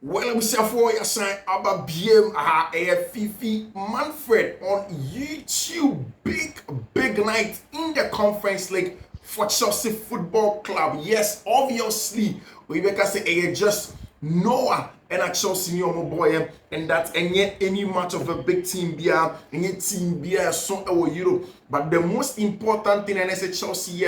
Well, we say for your sign about BM Fiifi Manfred on YouTube. Big night in the Conference League for Chelsea Football Club. Yes, obviously, we make us say just Noah and a Chelsea new boy, and that any match of a big team beer, any team beer so our Europe. But the most important thing, and I say Chelsea,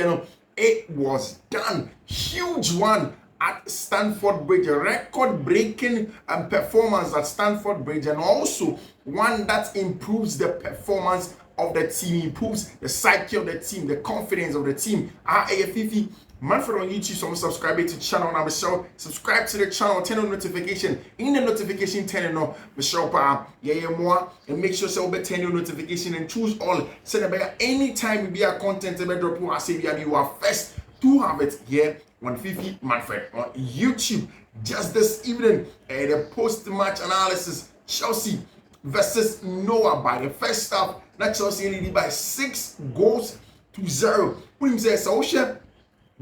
it was done. Huge one at Stamford Bridge, a record-breaking performance at Stamford Bridge, and also one that improves the performance of the team, improves the psyche of the team, the confidence of the team. Fiifi Manfred on YouTube, so I'm subscribing to the channel now, Michelle. Subscribe to the channel, turn on notification. In the notification, turn on Michelle more, and make sure so turn your notification and choose all. So that anytime we be a content, I say you are first to have it here on Fiifi Manfred on YouTube. Just this evening, the post-match analysis, Chelsea versus Noah by the first half. That Chelsea lead by 6 goals to 0. What say, so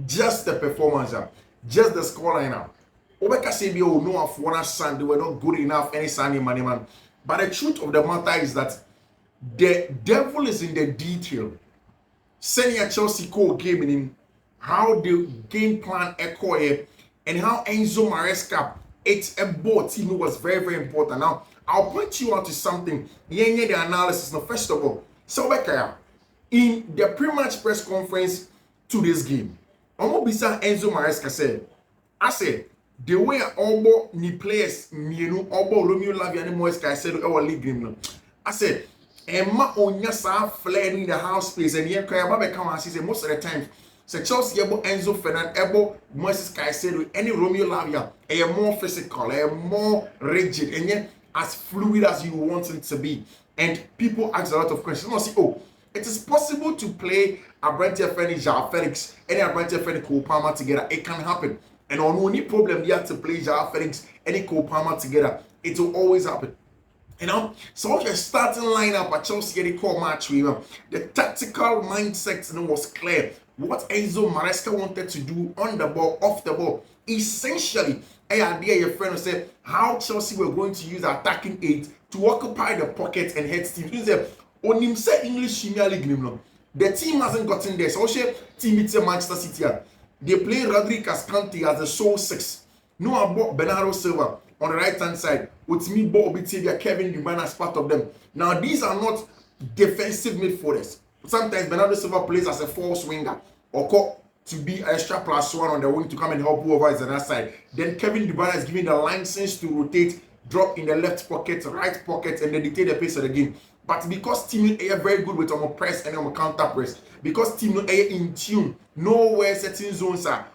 just the performance, just the scoreline. Obeka say be Noah for one Sun, they were not good enough any Sunday man. But the truth of the matter is that the devil is in the detail. Senior Chelsea core game in how the game plan echo and how Enzo Maresca it's a ball team was very important. Now I'll point you out to something. The analysis. Now, first of all, so in the pre-match press conference to this game, Omobisa Enzo Maresca said, I said the way all ni players all Romeo Lavia and Moisca said our league game. I said Emma Onyasa fled in the house space and here Kayaba come and say most of the time. So Chelsea able Enzo Fernandez able Moises Caicedo any Romeo Lavia a more physical, a more rigid, and yet as fluid as you want it to be. And people ask a lot of questions. You see, it is possible to play Abrantia Feni Felix and Abrantia Feni Cole Palmer together. It can happen. And on only problem you have to play Felix and Cole Palmer together. It will always happen. So your starting lineup at Chelsea the core match, the tactical mindset was clear. What Enzo Maresca wanted to do on the ball, off the ball, essentially, I idea your friend said how Chelsea were going to use attacking eight to occupy the pocket and head teams. You say, on him said English Premier League, the team hasn't gotten there. So team it's Manchester City. They play Rodriguez Kante as the sole 6. No about Bernardo Silva on the right hand side. With me, Bob Bitavia, Kevin De Bruyne as part of them. Now these are not defensive midfielders. Sometimes Bernardo Silva plays as a false winger or to be extra +1 on the wing to come and help whoever is on that side. Then Kevin De Bruyne is given the license to rotate, drop in the left pocket, right pocket, and then dictate the pace of the game. But because team are very good with press and counter press, because team are in tune, know where certain zones are,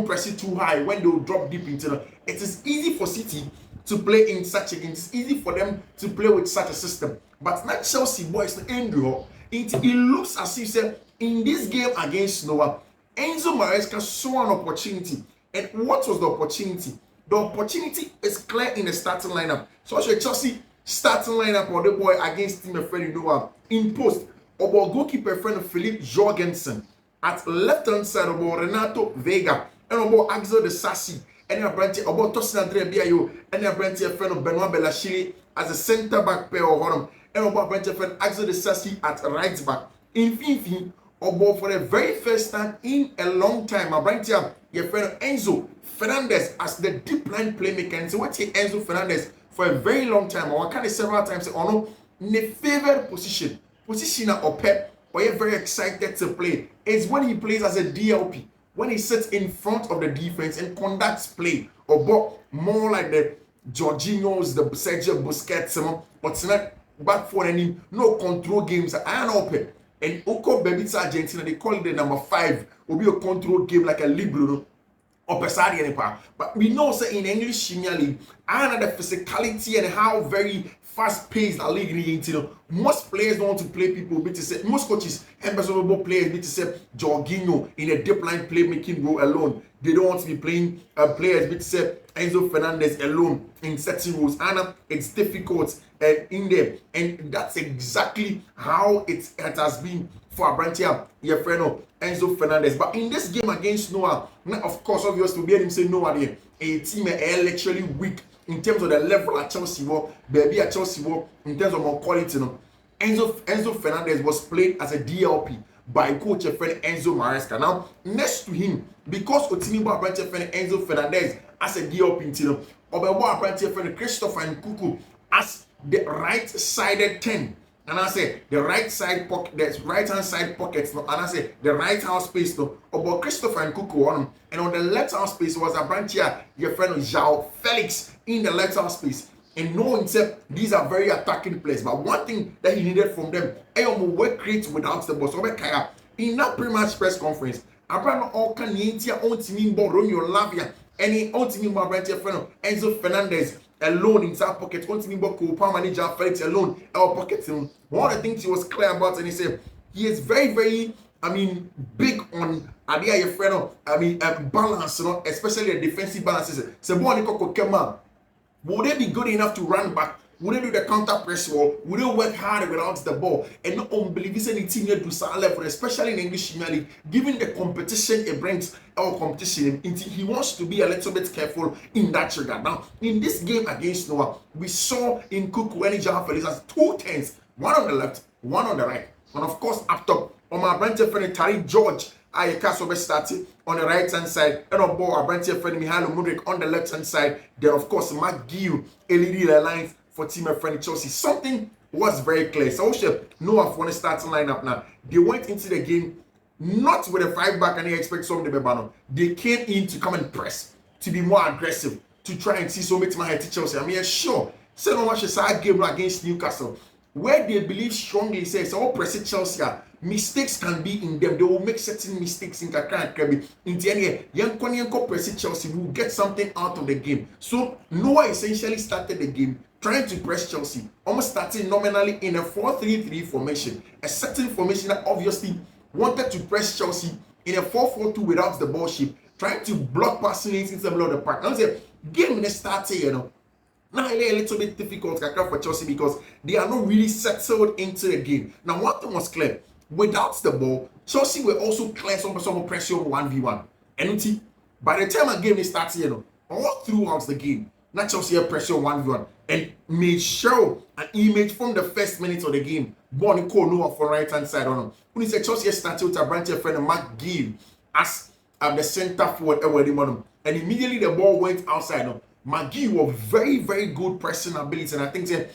press it too high when they will drop deep into it is easy for City to play in such a game. It's easy for them to play with such a system. But not Chelsea boys, Andrew. It looks as if in this game against Noah, Enzo Maresca saw an opportunity. And what was the opportunity? The opportunity is clear in the starting lineup. So Chelsea starting lineup for the boy against Team Freddy Noah in post. About goalkeeper friend of Philippe Jorgensen. At left hand side about Renato Vega. And about Axel de Sassi. And about Tosin Andre Biayo. And a friend of Benoit Belachili as a centre back pair of Horam. And about Brent friend Axel de Sassi at right back. In Fiifi, about for the very first time in a long time, your friend Enzo Fernandez as the deep line playmaker. And so what's Enzo Fernandez for a very long time? I can several times in a favored position or Pep, or you're very excited to play. It's when he plays as a DLP, when he sits in front of the defense and conducts play, or more like the Jorginho's, the Sergio Busquets, but it's not back for any no control games. I don't know. And Oko Bebitsa Argentina, they call it the number 5. Will be a control game like a libero or Pesari. But we know say in English Premier League, and the physicality and how very fast-paced a league is. Most players don't want to play people. Most coaches and players say Jorginho in a deep line playmaking role alone. They don't want to be playing players say Enzo Fernandez alone in certain roles. And it's difficult in there. And that's exactly how it has been for Abrantia, your friend Enzo Fernandez. But in this game against Noah, of course, obviously, we hear him say Noah there. A team are literally weak in terms of the level at Chelsea were, baby at Chelsea were, in terms of more quality. No? Enzo Fernandez was played as a DLP by coach friend Enzo Maresca. Now, next to him, because Otimibo branch friend Enzo Fernandez as a DLP, you know, Obewa branch friend Christopher Nkuku as the right-sided 10. And I say the right side pocket, the right hand side pockets, no, and I say the right hand space, no, about Christopher and Kuku on, and on the left hand space was a branch here, your friend João Felix in the left hand space. And knowing that these are very attacking players, but one thing that he needed from them, work great without the ball. So in that pre-match press conference, Abraham all can on team ball Romeo Lavia, any on team ball branch your friend Enzo Fernandez alone in that pocket, on team ball co manager Felix alone, our pocket. One of the things he was clear about, and he said he is very, very, big on your friend, balance, you know, especially the defensive balances. So, would they be good enough to run back? Would they do the counter press wall? Would they work hard without the ball? And not unbelievable any team to some level, especially in English Premier League, given the competition it brings, our competition, he wants to be a little bit careful in that regard. Now, in this game against Noah, we saw in Kuku and João Felix as 2 10s, one on the left, one on the right. And of course, up top, on my branch friend Tariq George, I Kasobe started on the right hand side, and on board our branch friend Mihailo Mudryk on the left hand side. Then, of course, McGill, LED lines for team friend Chelsea. Something was very clear. So, Noah for the starting lineup now. They went into the game not with a 5-back and they expect something to be banned. They came in to come and press, to be more aggressive, to try and see so much my head to Chelsea. Sure. So, no much a side game against Newcastle, where they believe strongly, says all press Chelsea. Mistakes can be in them. They will make certain mistakes in Kakra and Kirby. In the end, Yanko press Chelsea will get something out of the game. So Noah essentially started the game trying to press Chelsea, almost starting nominally in a 4-3-3 formation, a certain formation that obviously wanted to press Chelsea in a 4-4-2 without the ball shape, trying to block passing lanes in the middle of the park. I was say, game in the start here, you know. Now, a little bit difficult for Chelsea because they are not really settled into the game. Now, one thing was clear. Without the ball, Chelsea will also clear some pressure on 1v1. And by the time a game is started, you know, all throughout the game, not Chelsea have pressure on 1v1 and made show an image from the first minute of the game. Bonnie Cole Noah for right hand side on him. When he said Chelsea started with a branch of friend McGill as the center forward, and immediately the ball went outside. McGee was very, very good pressing ability, and I think that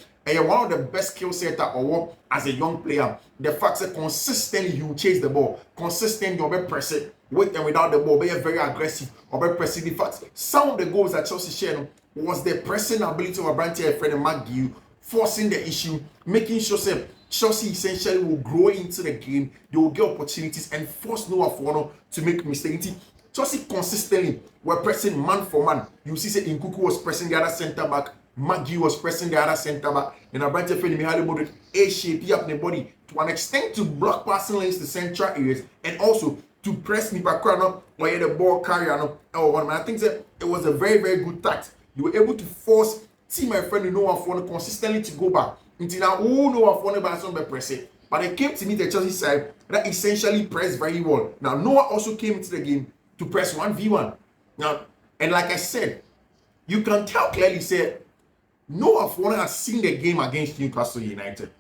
one of the best skill set or as a young player. The fact that consistently you chase the ball, consistently you'll be pressing with and without the ball, be very aggressive or be pressing. In fact, some of the goals that Chelsea shared was the pressing ability of Branty Fred and McGee, forcing the issue, making sure that Chelsea essentially will grow into the game, they will get opportunities and force Noah Forno to make mistakes. Chelsea consistently were pressing man for man. You see, say Nkuku was pressing the other centre back, Maggie was pressing the other centre back, and Abrante Feli Mihailo Mudryk A-shape up the body to an extent to block passing lanes to central areas and also to press Nipakrano or the ball carrier. I think that it was a very, very good tact. You were able to force see my friend Noah Forno consistently to go back. Until now, Noah Forno by some pressing. But they came to meet the Chelsea side that essentially pressed very well. Now, Noah also came into the game to press 1v1. Now, and like I said, you can tell clearly, say, Noah Forno has seen the game against Newcastle United.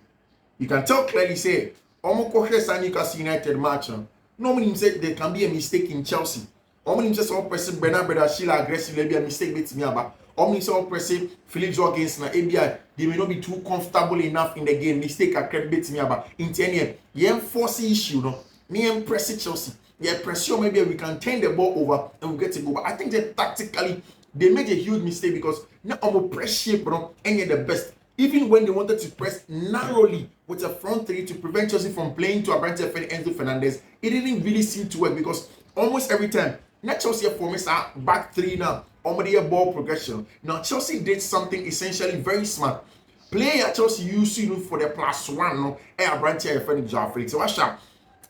You can tell clearly, say, Omoko Newcastle United match. Normally, say there can be a mistake in Chelsea. Normally, just all pressing Bernard Sheila aggressively be a mistake with me about. Normally, say all pressing Philip Joe against na ABI. They may not be too comfortable enough in the game. Mistake a credit me about. In 10 years, you force issue, no. Me press Chelsea. Yeah, pressure, maybe we can turn the ball over and we get to go. But I think that tactically, they made a huge mistake because now I'm press shape, bro, and you're the best. Even when they wanted to press narrowly with a front three to prevent Chelsea from playing to Abrante Enzo Fernandez, it didn't really seem to work because almost every time, not Chelsea forms are back three now, already a ball progression. Now Chelsea did something essentially very smart. Player Chelsea used to for the +1, no, and Abrante Enzo. So watch out.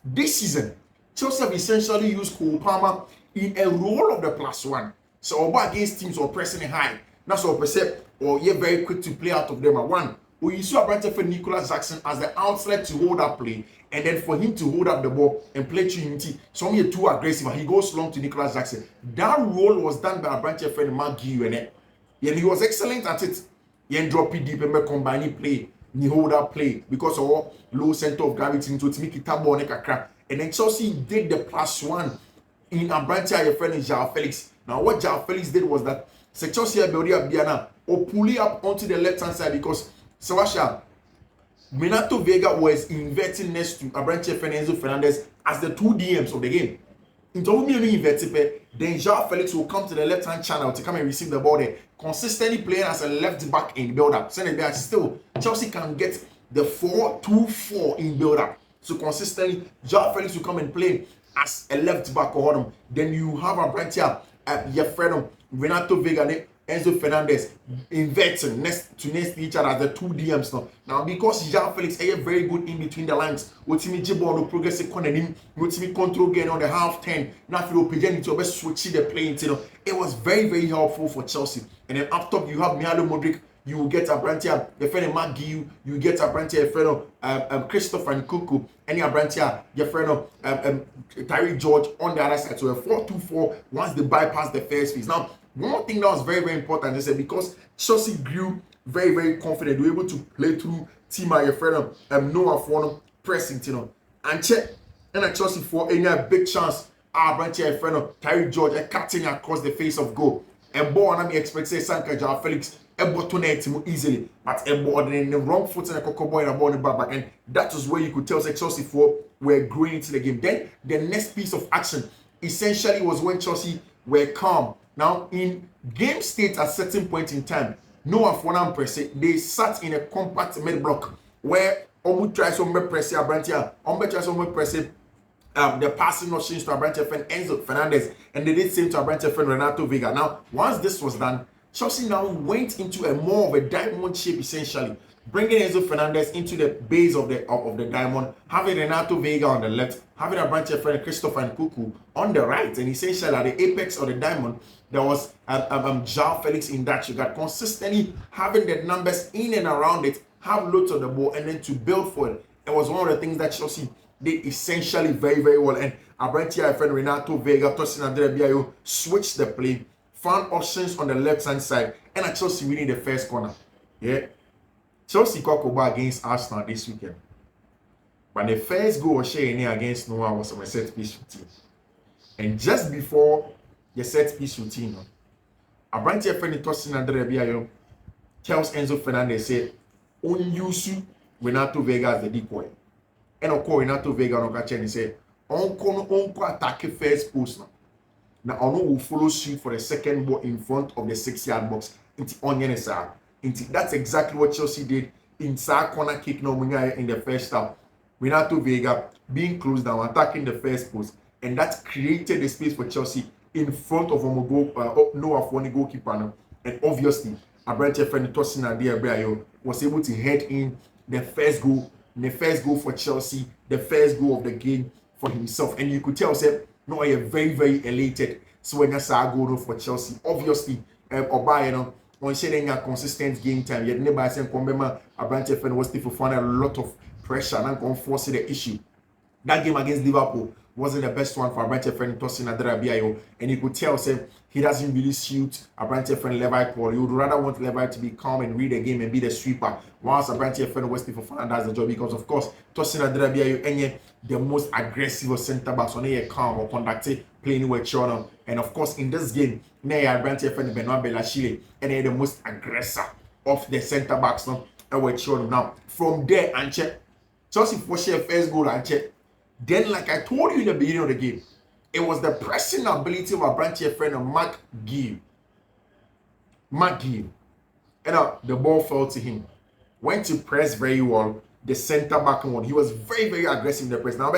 This season, Chelsea have essentially used Cole Palmer in a role of the +1. So against teams or pressing high. That's what percent or you're very quick to play out of them at one. Or you saw Abrante for Nicolas Jackson as the outlet to hold up play, and then for him to hold up the ball and play to unity. Some are too aggressive and he goes long to Nicolas Jackson. That role was done by Abrante for Maggie and And he was excellent at it. He drop it deep and combine play, he hold up play because of low center of gravity into to make it tabo nekakra. And then Chelsea did the +1 in Abrantia, your friend João Felix. Now what João Felix did was that Chelsea Biana or pull up onto the left hand side because Sawasha Renato Vega was inverting next to Abrantia Enzo Fernandez as the 2 DMs of the game. Into then João Felix will come to the left hand channel to come and receive the ball there, consistently playing as a left back in build up. Still, Chelsea can get the 4-2-4 in build up. So consistently, João Felix will come and play as a left back or him. Then you have Abrantia, your friend Renato Vega, Enzo Fernandez inverting next to each other as the 2 DMs now because João Felix is very good in between the lines. Otimi Jibo no progressive cornering, Otimi control again on the half 10. Now if you open to best switch the play into it was very, very helpful for Chelsea. And then up top you have Mihailo Modric, you will get Abrantia, your friend Magui, you get Abrantia, your friend Christopher and Kuku, and Abrantia, your friend Tyree George on the other side. So a 4-2-4 once they bypass the first phase. Now one thing that was very, very important is that because Chelsea grew very, very confident, they were able to play through Tima, your friend Noah for pressing, and check and at Chelsea for any big chance. Abrantia, your friend Tyree George, cutting across the face of goal. And ball, and I expect say Sanka João Felix. Easily, but in the wrong foot and a cocoa boy and a ball in the back, and that was where you could tell Chelsea were growing into the game. Then the next piece of action essentially was when Chelsea were calm. Now in game state at certain point in time, Noah Fernandez press they sat in a compact mid block where Omu tries to press Abrantia, tries to press the passing options to Abrantia friend Enzo Fernandez, and they did same to Abrantia friend Renato Vega. Now once this was done, Chelsea now went into a more of a diamond shape essentially, bringing Enzo Fernandez into the base of the diamond, having Renato Vega on the left, having Abrantia friend Christopher and Kuku on the right, and essentially at the apex of the diamond, there was João Felix in that regard, consistently having the numbers in and around it, have loads of the ball, and then to build for it. It was one of the things that Chelsea did essentially very, very well. And Abrantia friend Renato Vega, Tosin Adrebiayo switched the play, found options on the left hand side, and at Chelsea winning the first corner. Yeah, Chelsea got against Arsenal this weekend, but the first goal was sharing against Noah was on a set piece routine, and just before the set piece routine, Abrantia friend Tosin Adrebiayo tells Enzo Fernandez say, "On use Renato Vega as the decoy," and of course Renato Vega on catch and say, "On attack first post now." Now, Ono will follow suit for the second ball in front of the 6-yard box. That's exactly what Chelsea did in corner kick now in the first half. Renato Vega being closed down, attacking the first post, and that created the space for Chelsea in front of Noah for the goalkeeper now. And obviously, Abrantia friend Tosin Adrebiayo was able to head in the first goal for Chelsea, the first goal of the game for himself. And you could tell, no, I am very, very elated. So when I saw a goal for Chelsea, obviously, Oba, on sharing a consistent game time, yet never said Kombema, Abrantia friend was still for a lot of pressure and going force the issue. That game against Liverpool wasn't the best one for Abrantia friend Tosin Adrebiayo, and you could tell he doesn't really suit Abrantia friend Levi Paul. He would rather want Levi to be calm and read the game and be the sweeper, whilst Abrantia friend Wesley Fofana does the job, because of course Tosin Adrebiayo the most aggressive centre backs on a calm or conducted playing with Chona, and of course in this game, Abrantia friend Benoit Belachile and the most aggressor of the centre backs now with Chona. Now from there and check Chelsea for share first goal and check. Then, like I told you in the beginning of the game, it was the pressing ability of Abrantia friend Mark Gill. And the ball fell to him. Went to press very well. The centre back one. He was very, very aggressive in the press. Now,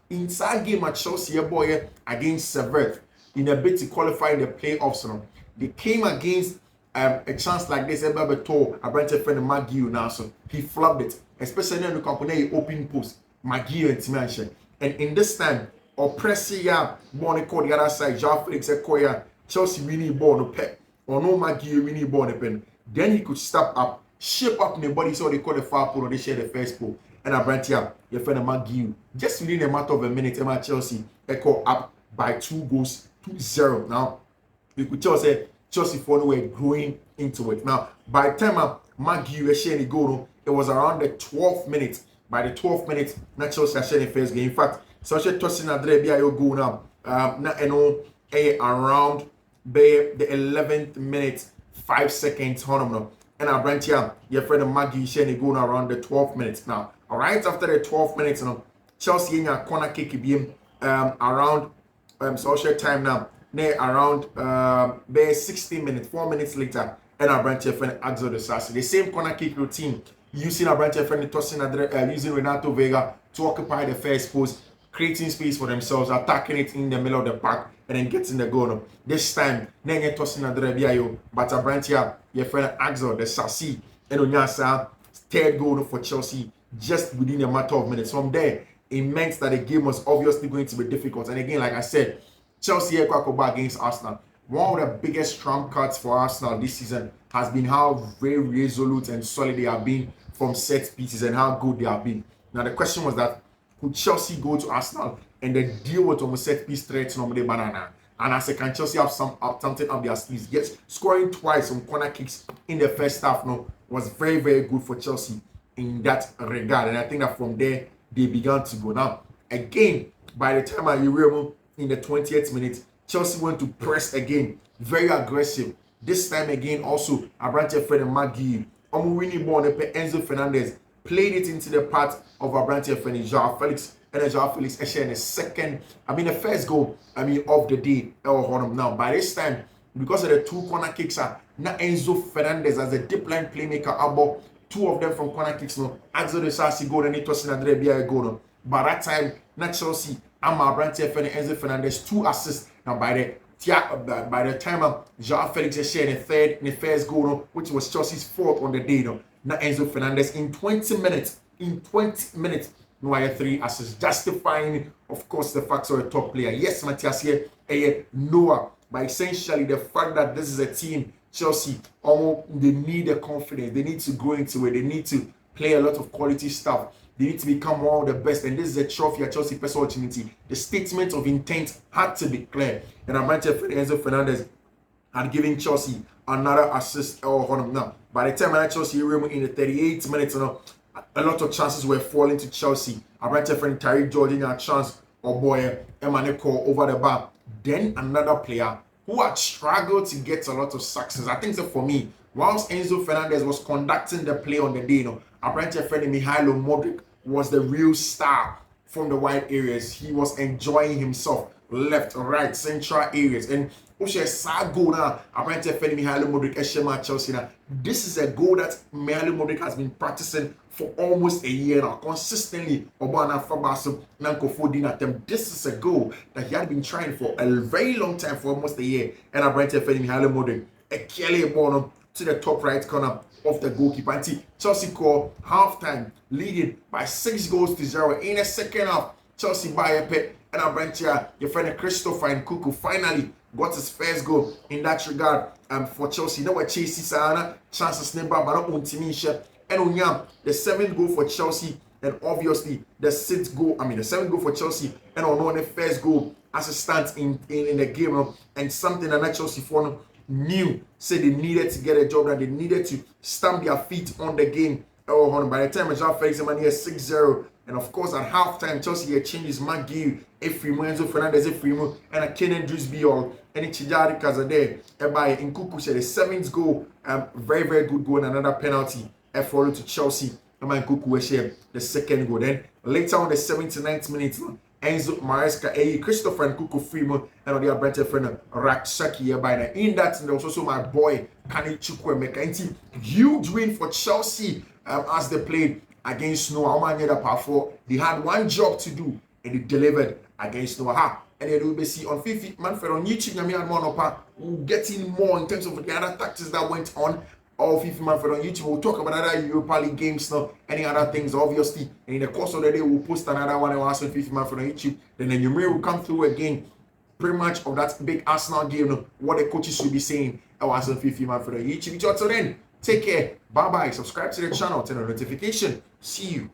inside game at Chelsea boy against Seville in a bit to qualify in the playoffs. They came against a chance like this. Abrantia friend Mark Gill now, so he flubbed it, especially in the company open post. Maggie and Timanche. And in this time, oppressing ball the other side, João Felix Koya, Chelsea winning ball no pet, or no Maggie winning ball the pen. Then he could step up, shape up in the body so they call the far pole or they share the first pole. And Abrantia, your friend Maggie, just within a matter of a minute, Chelsea echo up by 2 goals, 2-0. Now, you could tell Chelsea for were growing into it. Now, by the time Maggie was sharing the goal, it was around the 12th minute. By the 12th minute, not Chelsea sharing the first game. In fact, so she tossing a dream here go now. Now you know, around the 11th minute, 5 seconds. And I brand here, your friend Maggie sharing the goal around the 12th minutes. Now, all right, after the 12th minutes, Chelsea in a corner kick being around social time now. Around 16 minutes, 4 minutes later, and our branch friend Axel de Sassi. The same corner kick routine using our branch friend tossing using Renato Vega to occupy the first post, creating space for themselves, attacking it in the middle of the park, and then getting the goal. This time, Nene tossing Biayo, but our branch here, your friend Axel de Sassi, and Onyasa, third goal for Chelsea just within a matter of minutes. From there, it meant that the game was obviously going to be difficult. And again, like I said, Chelsea against Arsenal. One of the biggest trump cards for Arsenal this season has been how very resolute and solid they have been from set pieces and how good they have been. Now the question was that could Chelsea go to Arsenal and then deal with almost set piece threats normally banana? And I said, can Chelsea have something up their sleeves? Yes, scoring twice on corner kicks in the first half was very, very good for Chelsea in that regard. And I think that from there they began to go. Now, again, by the time I remember in the 20th minute, Chelsea went to press again, very aggressive. This time again, also, Abrante Fred and Maggie, winning ball, Enzo Fernandez played it into the path of Abrante Fred and Joao Felix, and then Joao Felix actually in the first goal, of the day. Now, by this time, because of the two corner kicks, now Enzo Fernandez as a deep line playmaker, about two of them from corner kicks, Axel de Sassi goal, and it was Andre Bia goal. By that time, not Chelsea, Abrante Fred and Enzo Fernandez, 2 assists. Now, by the time Joao Felix is sharing the first goal, which was Chelsea's fourth on the day, now Enzo Fernandez in 20 minutes, no, I had 3 assists, justifying, of course, the fact of a top player. Yes, Matthias here, Noah, but essentially the fact that this is a team, Chelsea, they need the confidence, they need to go into it, they need to play a lot of quality stuff. They need to become one of the best, and this is a trophy at Chelsea first opportunity. The statement of intent had to be clear, and Enzo Fernandez had given Chelsea another assist. Now, by the time Chelsea in the 38 minutes, a lot of chances were falling to Chelsea. Abrante friend Tariq Jordan had a chance, Emaneko over the bar. Then another player who had struggled to get a lot of success. I think so for me, whilst Enzo Fernandez was conducting the play on the day, Abrante friend Mihailo Modric was the real star from the wide areas. He was enjoying himself left, right, central areas. And goal now, Abrante friend Mihailo Modric Eshema Chelsea now. This is a goal that Mihailo Modric has been practicing for almost a year now, consistently. This is a goal that he had been trying for a very long time, for almost a year. And Abrante friend Mihailo Modric, a Kelly ball to the top right corner of the goalkeeper. And Chelsea call halftime, leading by 6-0 in the second half. Chelsea by a pet, and Abrante, your friend Christopher and Kuku finally got his first goal in that regard. For Chelsea, now we're chasing Sana, chances never, but not Untimisha. And Onyam, the 7th goal for Chelsea, and obviously the 7th goal for Chelsea, and on the first goal as it stands in the game, and something that Chelsea for knew, said they needed to get a job, that they needed to stamp their feet on the game. By the time Joao Felix is 6-0, and of course at halftime, Chelsea had changes Magui, Enzo Fernandez, and a Kenan Drisbiol, and Chijari Kazade, and by Nkuku said the 7th goal, very, very good goal, and another penalty, followed to Chelsea, and Nkuku was share the 2nd goal. Then later on the 79th minute, Enzo Maresca, Christopher and Kuku Freeman, and the Abrante friend Raksaki hereby. In that, there was also my boy Kani Chukwemeka. Huge win for Chelsea as they played against Noah. They had one job to do, and they delivered against Noah. And then we'll be see on Fiifi Manfred on YouTube. We'll get in more in terms of the other tactics that went on. Or Fiifi Manfred on YouTube. We'll talk about other Europa League games now, any other things, obviously. And in the course of the day, we'll post another one on Fiifi Manfred on YouTube. Then the Numeri will come through again, pretty much of that big Arsenal game, what the coaches will be saying. I was on Fiifi Manfred on YouTube. Until then, take care. Bye-bye. Subscribe to the channel, turn on notification. See you.